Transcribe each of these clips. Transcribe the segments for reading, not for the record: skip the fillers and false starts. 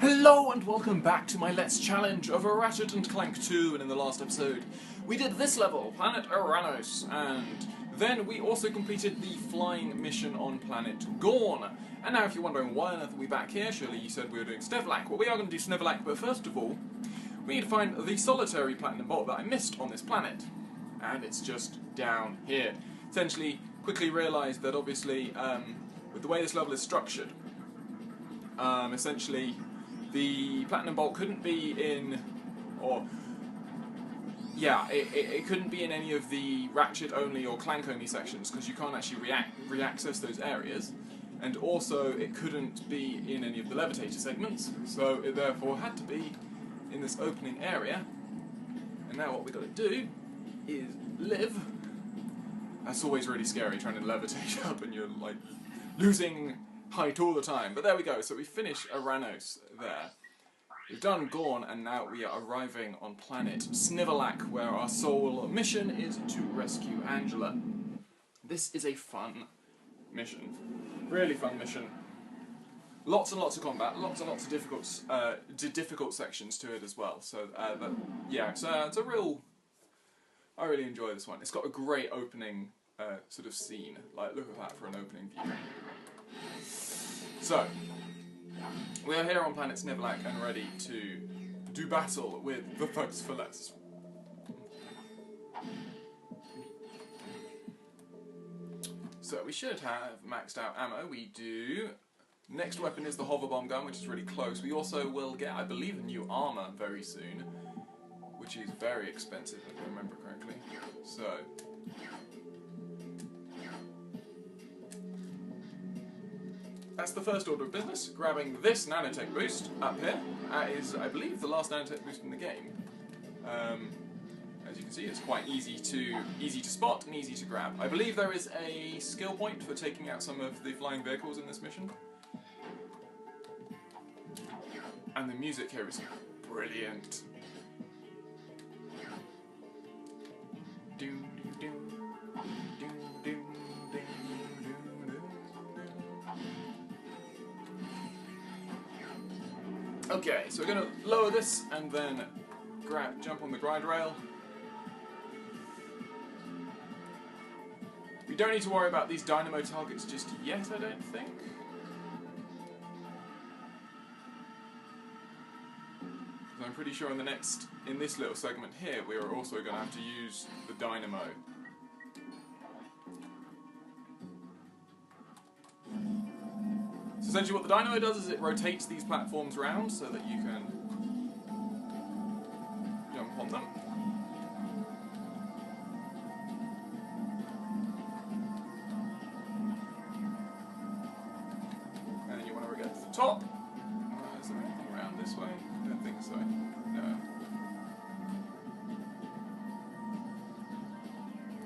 Hello and welcome back to my Let's Challenge of Ratchet Clank 2, and in the last episode we did this level, Planet Uranus, and then we also completed the flying mission on Planet Gorn. And now if you're wondering why on earth are we back here, surely you said we were doing Snevelac. Well, we are going to do Snevelac, but first of all we need to find the solitary platinum bolt that I missed on this planet, and it's just down here. Essentially, quickly realised that obviously with the way this level is structured, essentially the platinum bolt couldn't be in, it couldn't be in any of the Ratchet only or Clank only sections because you can't actually re-access those areas, and also it couldn't be in any of the levitator segments, so it therefore had to be in this opening area. And now what we've got to do is live. That's always really scary, trying to levitate up and you're like losing height all the time. But there we go, so we finish Uranus there. We've done Gorn, and now we are arriving on planet Snevelac, where our sole mission is to rescue Angela. This is a fun mission. Really fun mission. Lots and lots of combat, lots and lots of difficult sections to it as well. So, it's a real... I really enjoy this one. It's got a great opening sort of scene. Like, look at that for an opening view. So, we are here on planet Snevelac and ready to do battle with the Thugs for Less. So we should have maxed out ammo. We do. Next weapon is the hover bomb gun, which is really close. We also will get, I believe, a new armor very soon, which is very expensive if I remember correctly. So that's the first order of business, grabbing this nanotech boost up here. That is, I believe, the last nanotech boost in the game. As you can see, it's quite easy to spot and easy to grab. I believe there is a skill point for taking out some of the flying vehicles in this mission. And the music here is brilliant. Okay, so we're going to lower this and then jump on the glide rail. We don't need to worry about these dynamo targets just yet, I don't think. I'm pretty sure in this little segment here, we are also going to have to use the dynamo. So essentially what the dynamo does is it rotates these platforms round so that you can jump on them. And then you want to get to the top. Is there anything around this way? I don't think so. No.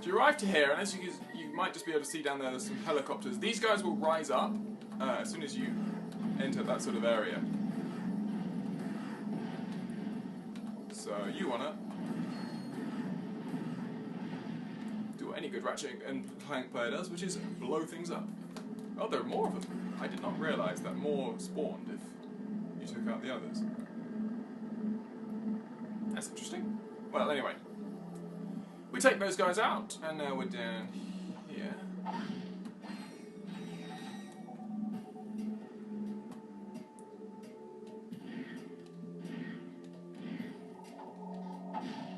So you arrive to here, and as you might just be able to see down there, there's some helicopters. These guys will rise up as soon as you enter that sort of area. So you want to do what any good Ratchet and Clank player does, which is blow things up. Oh, there are more of them. I did not realise that more spawned if you took out the others. That's interesting. Well, anyway. We take those guys out, and now we're down here.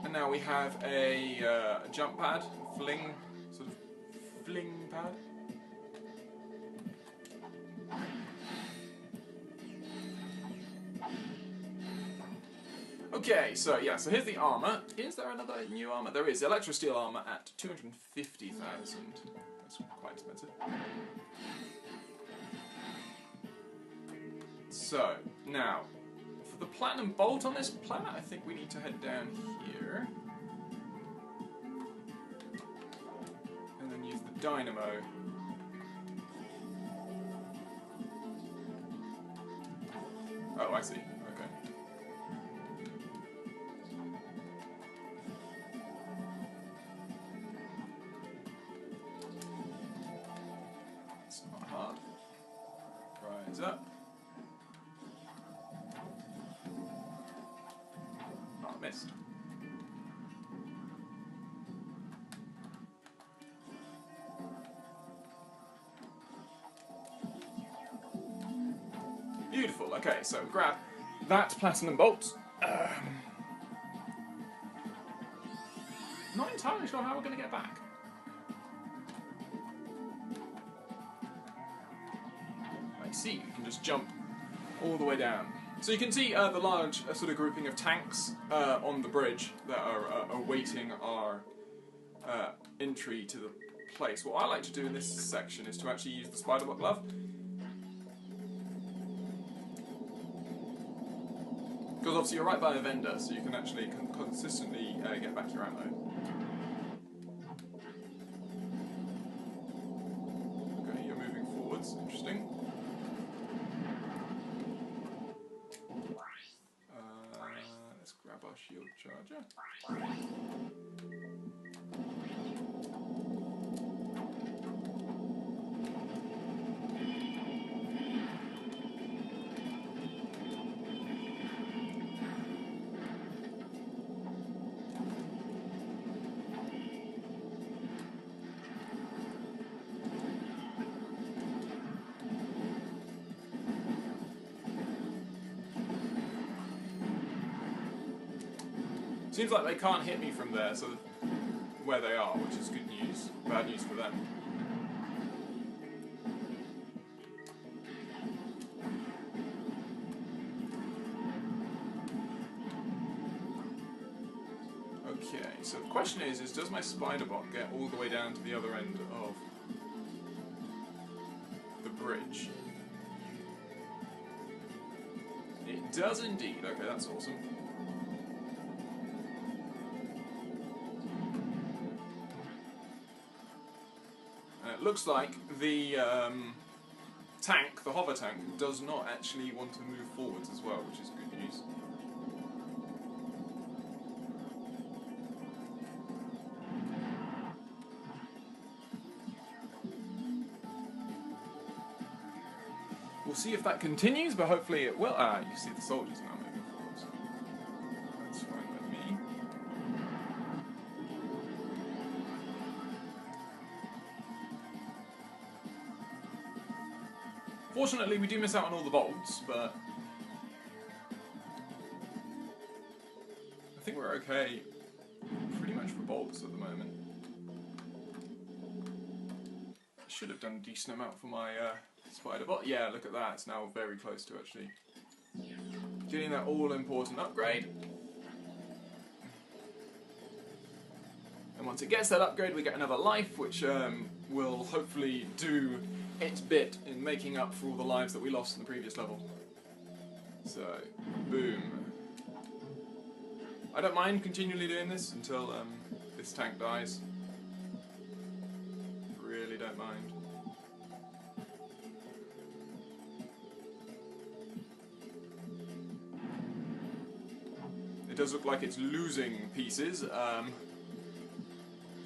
And now we have a jump pad, sort of fling pad. Okay, so here's the armour. Is there another new armour? There is. Electro-steel armour at 250,000. That's quite expensive. So, now, for the platinum bolt on this planet, I think we need to head down here. And then use the dynamo. Oh, I see. Up. Beautiful. Okay, so grab that platinum bolt. Not entirely sure how we're going to get back. I see, you can just jump all the way down. So you can see the large sort of grouping of tanks on the bridge that are awaiting our entry to the place. What I like to do in this section is to actually use the spider-bot glove. Because obviously you're right by a vendor, so you can actually consistently get back your ammo. Okay, you're moving forwards, interesting. Let's grab our shield charger. Seems like they can't hit me from there, so where they are, which is good news. Bad news for them. Okay, so the question is does my spider-bot get all the way down to the other end of the bridge? It does indeed. Okay, that's awesome. It looks like the tank, the hover tank, does not actually want to move forwards as well, which is good news. We'll see if that continues, but hopefully it will. Ah, you see the soldiers now moving forwards. That's fine with me. Fortunately, we do miss out on all the bolts, but I think we're okay pretty much for bolts at the moment. I should have done a decent amount for my spider-bot. Yeah, look at that, it's now very close to actually getting that all-important upgrade. And once it gets that upgrade, we get another life, which will hopefully do its bit in making up for all the lives that we lost in the previous level. So, boom. I don't mind continually doing this until this tank dies. Really don't mind. It does look like it's losing pieces, which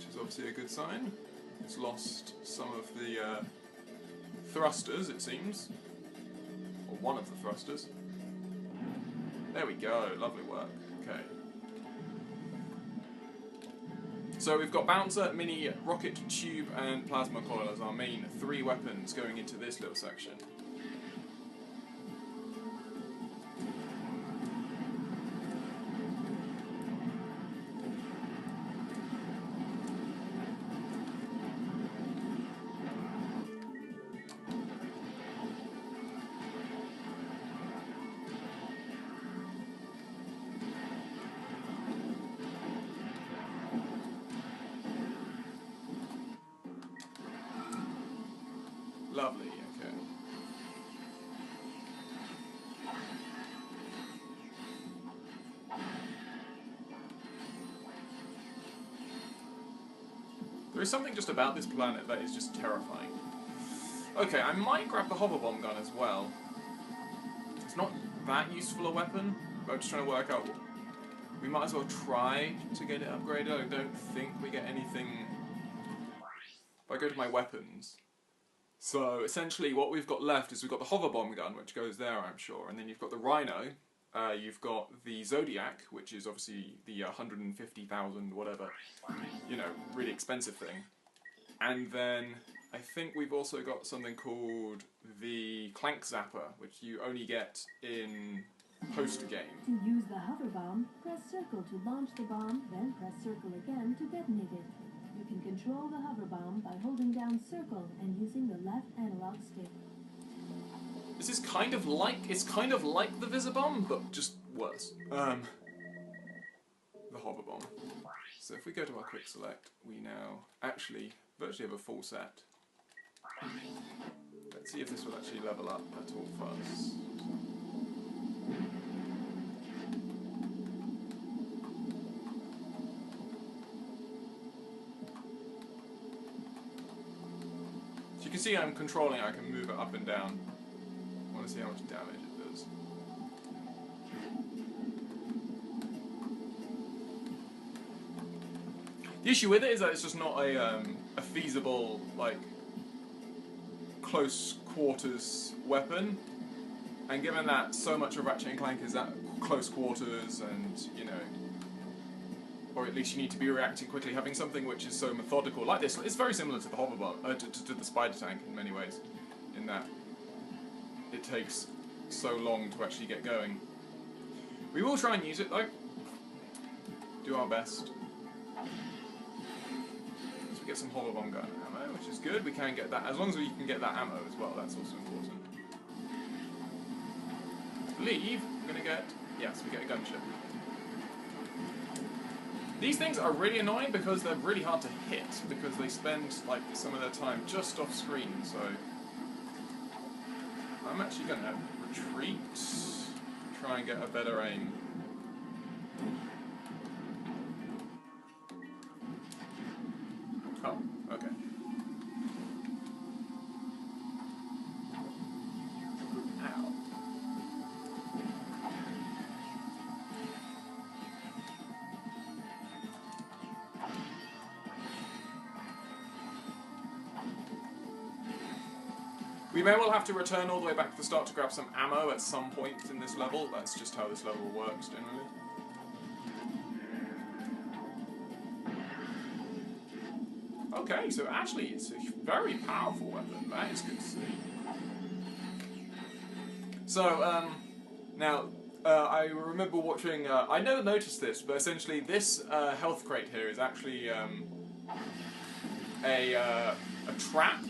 is obviously a good sign. It's lost some of the thrusters, it seems. Or one of the thrusters. There we go, lovely work. Okay. So we've got Bouncer, Mini, Rocket Tube and Plasma Coil as our main 3 weapons going into this little section. Lovely, okay. There is something just about this planet that is just terrifying. Okay, I might grab the hover bomb gun as well. It's not that useful a weapon, but I'm just trying to work out. We might as well try to get it upgraded. I don't think we get anything. If I go to my weapons. So essentially what we've got left is we've got the hover bomb gun, which goes there, I'm sure, and then you've got the Rhino, you've got the Zodiac, which is obviously the 150,000 whatever, you know, really expensive thing, and then I think we've also got something called the Clank Zapper, which you only get in post-game. To use the hover bomb, press circle to launch the bomb, then press circle again to detonate it. You can control the hover bomb by holding down circle and using the left analog stick. This is kind of like the Visibomb, but just worse. The hover bomb. So if we go to our quick select, we now actually virtually have a full set. Let's see if this will actually level up at all first. So you can see I'm controlling, I can move it up and down. I want to see how much damage it does. The issue with it is that it's just not a feasible, like, close quarters weapon, and given that so much of Ratchet and Clank is at close quarters, and you know, or at least you need to be reacting quickly, having something which is so methodical like this, it's very similar to the hover bomb, to the spider tank in many ways, in that it takes so long to actually get going. We will try and use it though. Do our best. So we get some hover bomb gun ammo, which is good. We can get that, as long as we can get that ammo as well, that's also important. I believe we're going to get, yes, we get a gunship. These things are really annoying because they're really hard to hit, because they spend like some of their time just off screen, so I'm actually going to retreat, try and get a better aim. Oh, okay. Ow. We may well have to return all the way back to the start to grab some ammo at some point in this level. That's just how this level works generally. Okay, so actually it's a very powerful weapon. That is good to see. So, now, I remember watching, I never noticed this, but essentially this health crate here is actually a trap,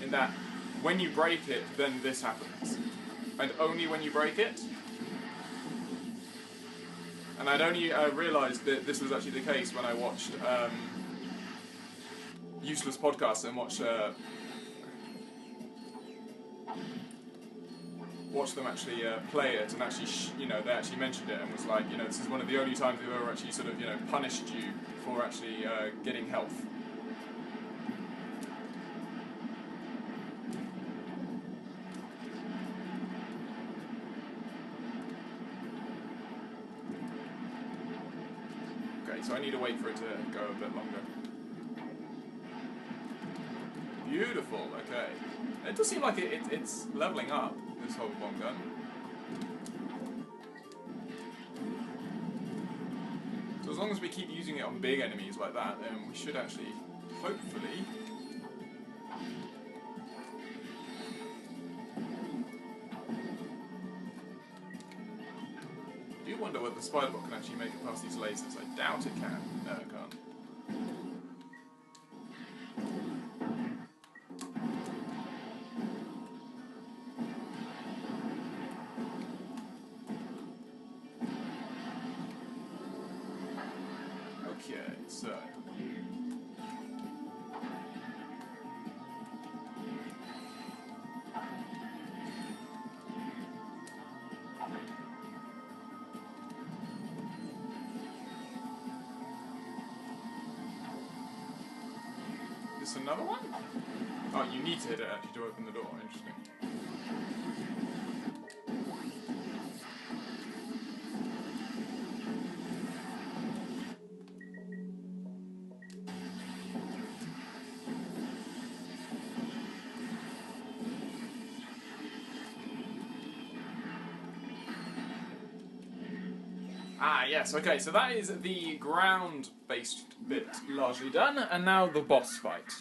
in that when you break it, then this happens. And only when you break it. And I'd only realised that this was actually the case when I watched useless podcasts and watched them actually play it, and actually, you know, they actually mentioned it and was like, you know, this is one of the only times they've ever actually sort of, you know, punished you for actually getting health. Okay, so I need to wait for it to go a bit longer. Beautiful, okay. It does seem like it's leveling up, this whole bomb gun. So as long as we keep using it on big enemies like that, then we should actually, hopefully... I do wonder whether the spider bot can actually make it past these lasers. I doubt it can. No, it can't. Okay, so... Is this another one? Oh, you need to hit it actually to open the door. Interesting. Ah, yes, okay, so that is the ground-based bit largely done, and now the boss fight.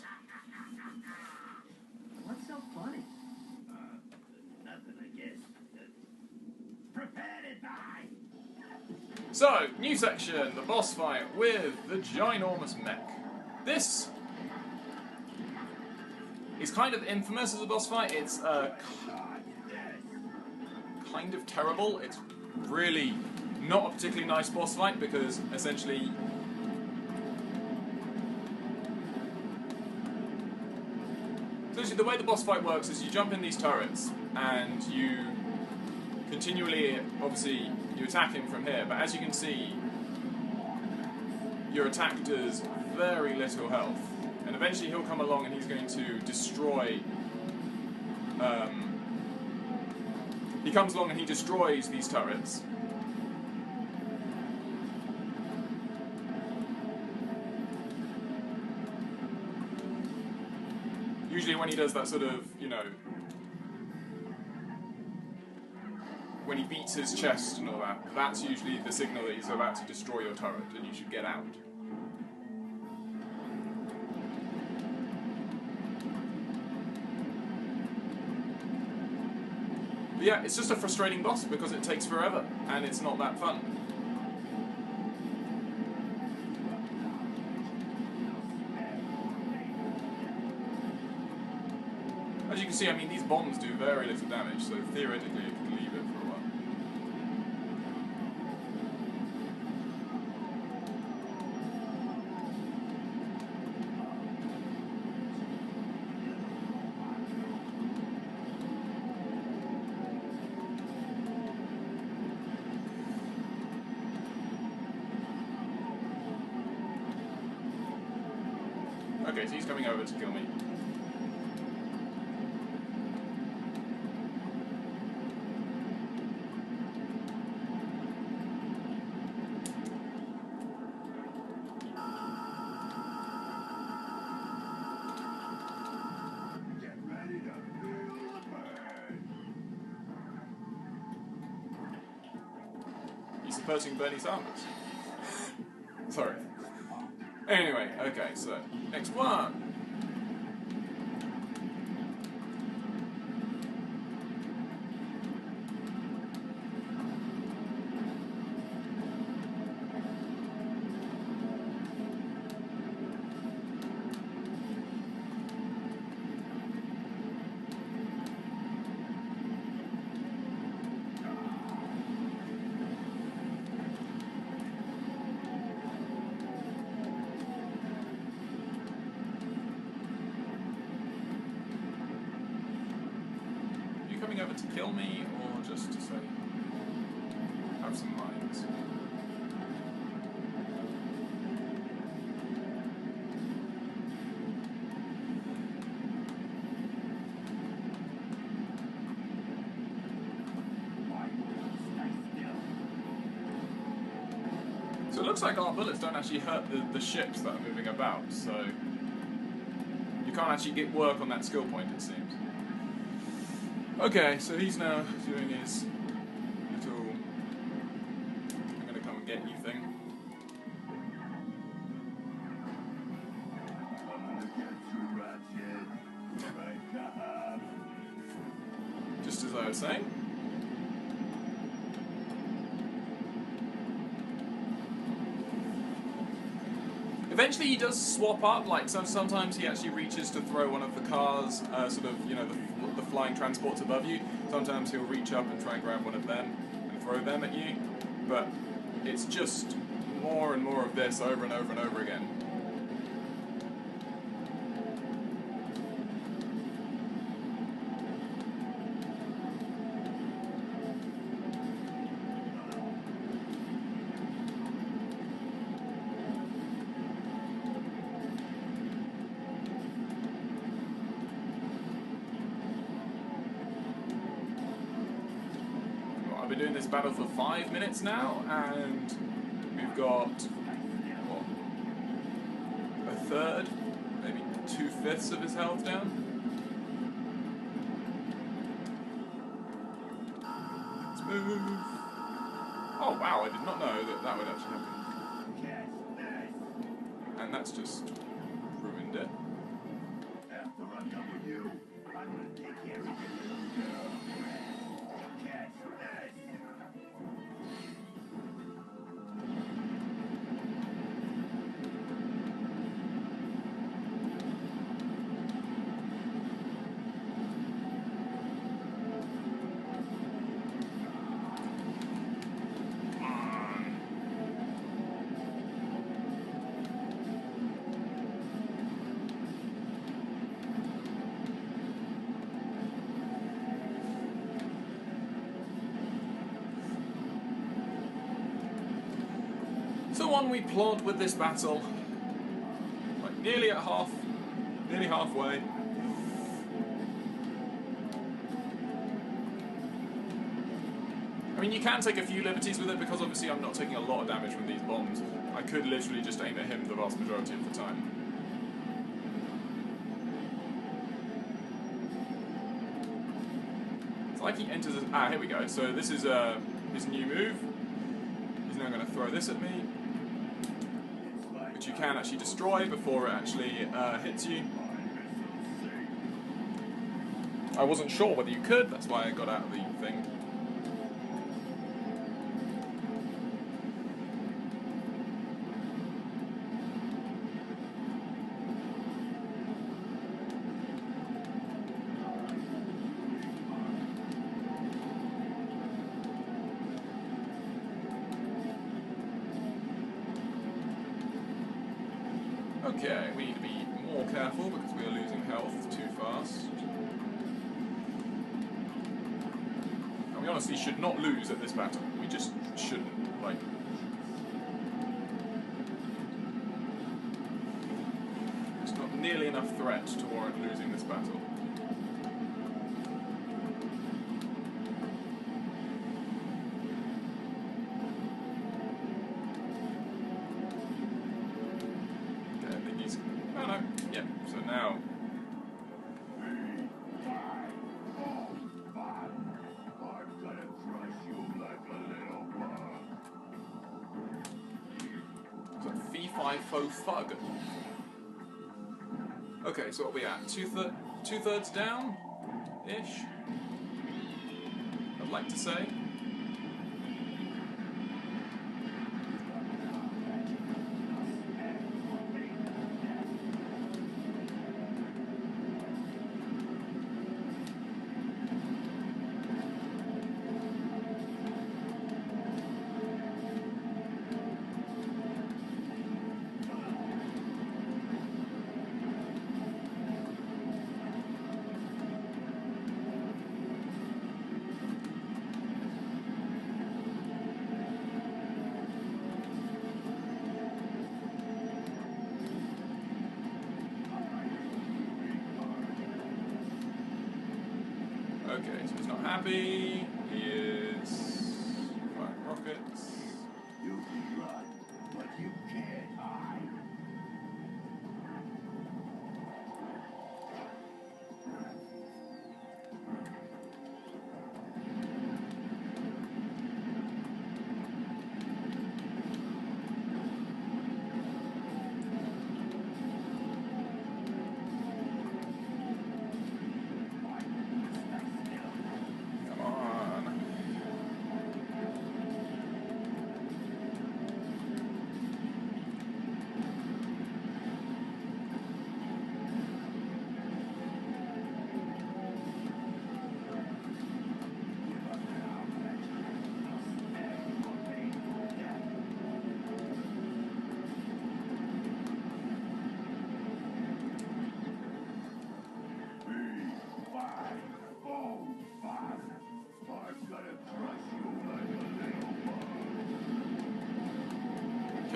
So, new section, the boss fight with the ginormous mech. This is kind of infamous as a boss fight. It's kind of terrible. It's really not a particularly nice boss fight because essentially the way the boss fight works is you jump in these turrets and you continually, obviously, you attack him from here, but as you can see, your attack does very little health, and eventually he'll come along and he's going to destroy, he comes along and he destroys these turrets. Usually when he does that sort of, you know, when he beats his chest and all that, that's usually the signal that he's about to destroy your turret and you should get out. But yeah, it's just a frustrating boss because it takes forever and it's not that fun. As you can see, I mean, these bombs do very little damage, so theoretically it can leave it for a while. Okay, so he's coming over to kill me. He's supporting Bernie Sanders. Sorry. Anyway, okay, so next one. Coming over to kill me, or just to say, have some lines? So it looks like our bullets don't actually hurt the ships that are moving about, so you can't actually get work on that skill point, it seems. Okay, so he's now doing his little I'm gonna come and get you thing. Just as I was saying. Eventually he does swap up, like sometimes he actually reaches to throw one of the cars, sort of, you know, the flying transports above you. Sometimes he'll reach up and try and grab one of them and throw them at you, but it's just more and more of this over and over and over again. I've been doing this battle for 5 minutes now, and we've got, what, a third, maybe 2/5 of his health down. Let's move. Oh wow, I did not know that that would actually happen. And that's just ruined it. After I'm done with you, I'm gonna take care of you. So on we plod with this battle, like nearly halfway. I mean, you can take a few liberties with it because obviously I'm not taking a lot of damage from these bombs. I could literally just aim at him the vast majority of the time. It's like he enters... here we go. So this is his new move. He's now going to throw this at me, which you can actually destroy before it actually hits you. I wasn't sure whether you could, that's why I got out of the thing. Okay, we need to be more careful because we are losing health too fast. And we honestly should not lose at this battle. We just shouldn't. Like, it's not nearly enough threat to warrant losing this battle. So now, so fee fi fo fug. Okay, so what are we at? Two-thirds down ish. I'd like to say. Okay, so he's not happy. He is firing rockets. You can run, but you can't hide.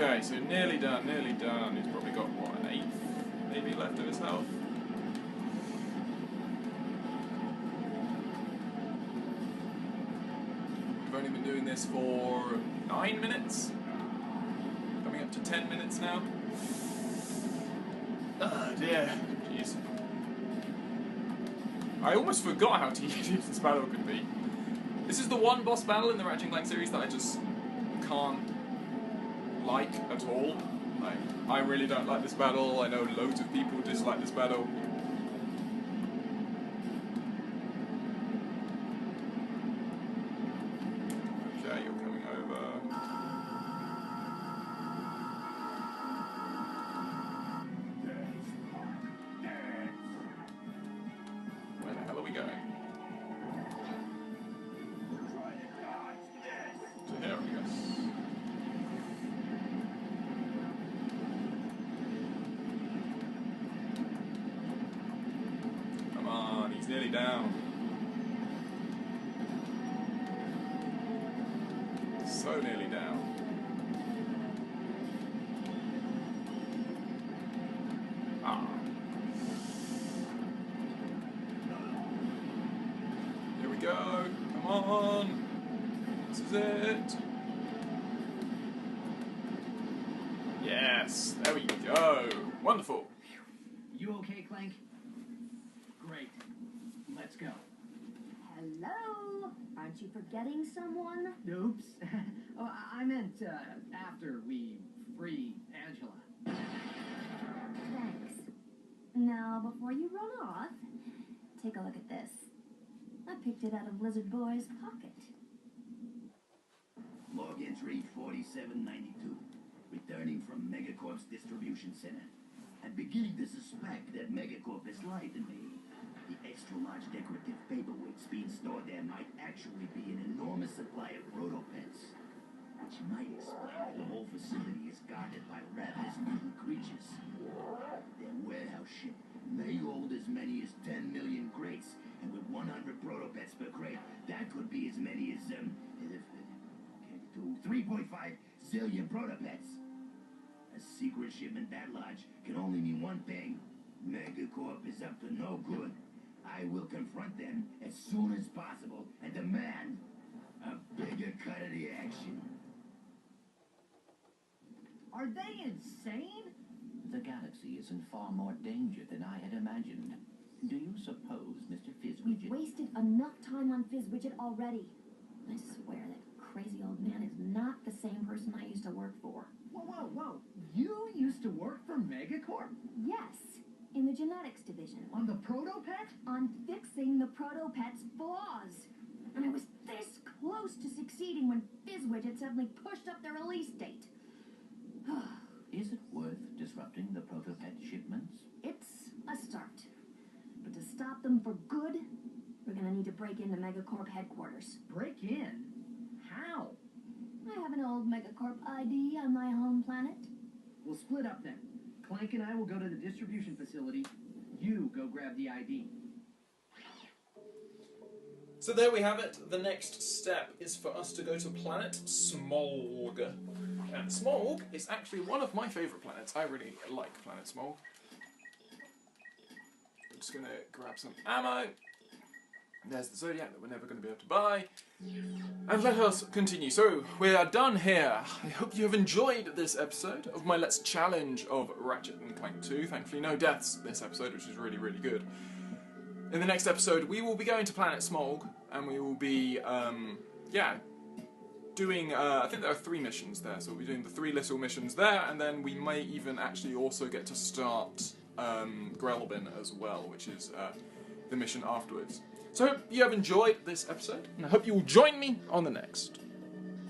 Okay, so nearly done, nearly done. He's probably got, what, an eighth maybe left of his health. We've only been doing this for 9 minutes. Coming up to 10 minutes now. Oh dear. Jeez. I almost forgot how tedious this battle could be. This is the one boss battle in the Ratchet Clank series that I just can't like at all. Like, I really don't like this battle. I know loads of people dislike this battle. Okay, you're coming over. Where the hell are we going? So here we go. Nearly down. So nearly down. This is it. Yes, there we go. Wonderful. You okay, Clank? Great. Let's go. Hello? Aren't you forgetting someone? Oops. Oh, I meant after we free Angela. Thanks. Now, before you run off, take a look at this. I picked it out of Lizard Boy's pocket. Log entry 4792. Returning from Megacorp's distribution center. I'm beginning to suspect that Megacorp has lied to me. The extra-large decorative paperweights being stored there might actually be an enormous supply of protopets, which might explain why the whole facility is guarded by ravenous mutant creatures. Their warehouse ship may hold as many as 10 million crates, and with 100 protopets per crate, that could be as many as 3.5 zillion protopets. A secret shipment that large can only mean one thing. Megacorp is up to no good. I will confront them as soon as possible and demand a bigger cut of the action. Are they insane? The galaxy is in far more danger than I had imagined. Do you suppose, Mr. We've Fizzwidget? wasted enough time on Fizzwidget already. I swear that crazy old man is not the same person I used to work for. Whoa. You used to work for Megacorp? Yes, in the genetics division. On the protopet? On fixing the protopet's flaws. And I was this close to succeeding when Fizzwidget suddenly pushed up their release date. Is it worth disrupting the protopet shipments? It's a start. But to stop them for good, we're gonna need to break into Megacorp headquarters. Break in? How? I have an old Megacorp ID on my home planet. We'll split up then. Clank and I will go to the distribution facility. You go grab the ID. So there we have it. The next step is for us to go to planet Smolg. And Smolg is actually one of my favourite planets. I really like planet Smolg. I'm just going to grab some ammo. There's the Zodiac that we're never going to be able to buy. And let us continue. So, we are done here. I hope you have enjoyed this episode of my Let's Challenge of Ratchet and Clank 2. Thankfully no deaths this episode, which is really, really good. In the next episode, we will be going to planet Smolg, and we will be, doing, I think there are 3 missions there, so we'll be doing the 3 little missions there, and then we may even actually also get to start Grelbin as well, which is the mission afterwards. So I hope you have enjoyed this episode, and I hope you will join me on the next.